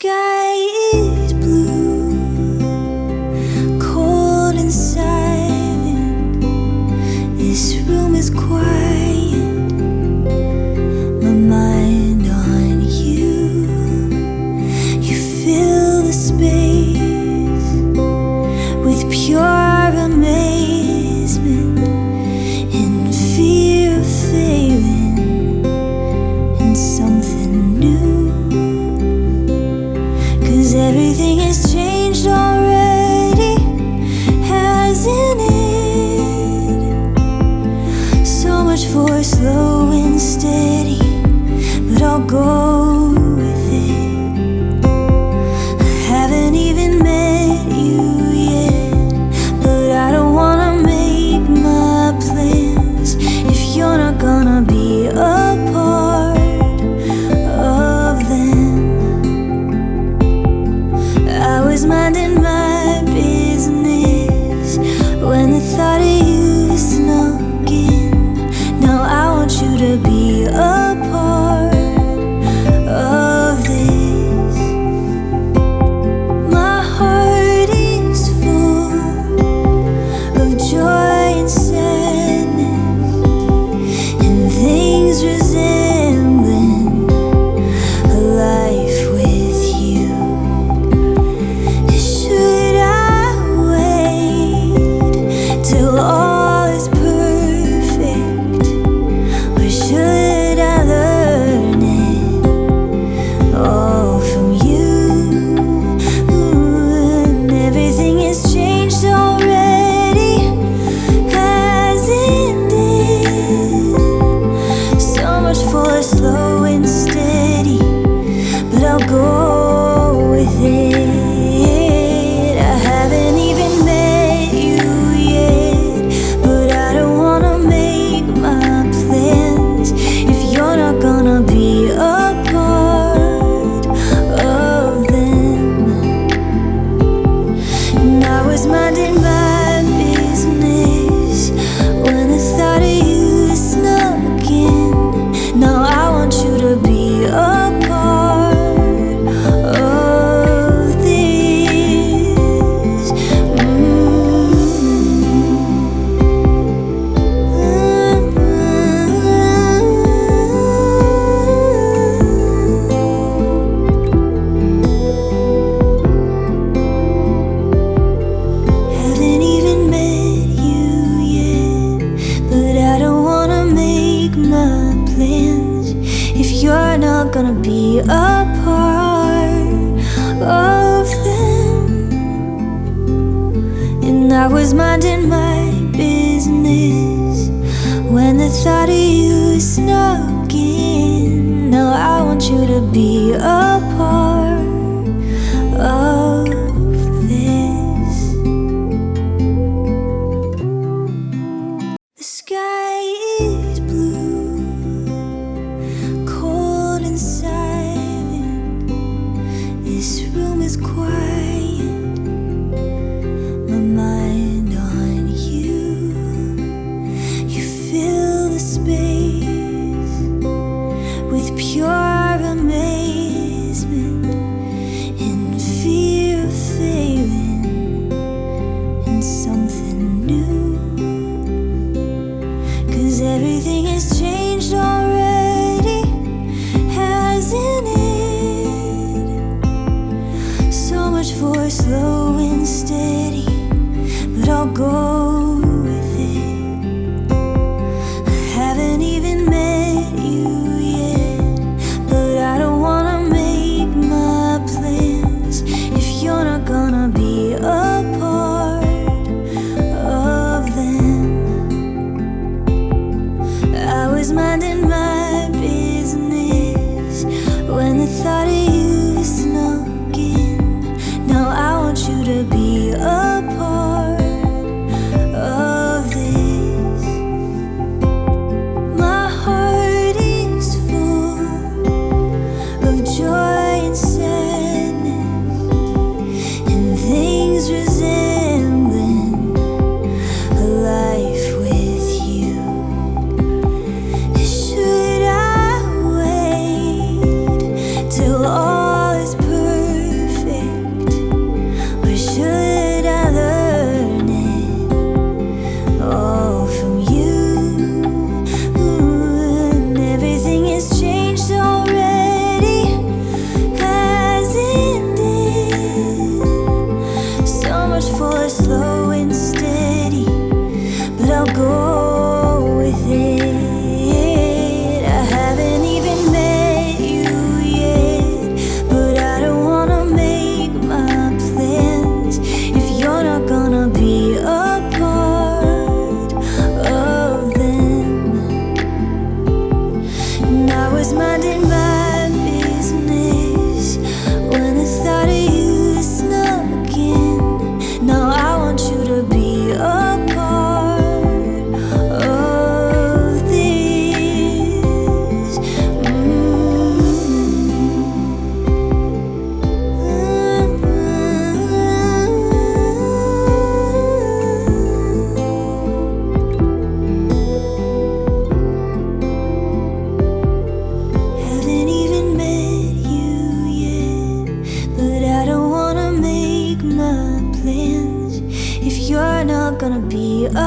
sky is blue, cold and silent. This room is quiet, my mind on you. You fill the space with pure amazement and fear of failing in something new. 'Cause everything has changed already, hasn't it? So much for slow and steady, but I'll go with it. I haven't even met you yet, but I don't wanna make my plans if you're not gonna be a part of them. I was minding my business when the thought of you snuck in. Now I want you to be a part of this. My heart is full of joy and sadness and things resembling a life with you. Should I wait till all is perfect, or should I learn it all from you? And everything has changed already, hasn't it? So much for slow and steady, but I'll go with it. I haven't even met you yet, but I don't wanna make my plans if you're not gonna be a part of them. And I was minding my business when the thought of you snuck in. Now I want you to be a part of this. Haven't even met you yet, but I don't wanna make my plans if you're not gonna be a part of them. And I was minding my business when the thought of you snuck in. Now I want you to be a part of this. The sky is blue, cold and silent. This room is quiet, my mind on you. You fill the space with pure amazement and fear of failing in something new. 'Cause everything has changed already, hasn't it? So much for slow and steady, but I'll go with it. I haven't even met you yet, but I don't wanna make my plans if you're not gonna be a part of them. I was minding my business when the thought of you snuck in. Now I want you to be a part be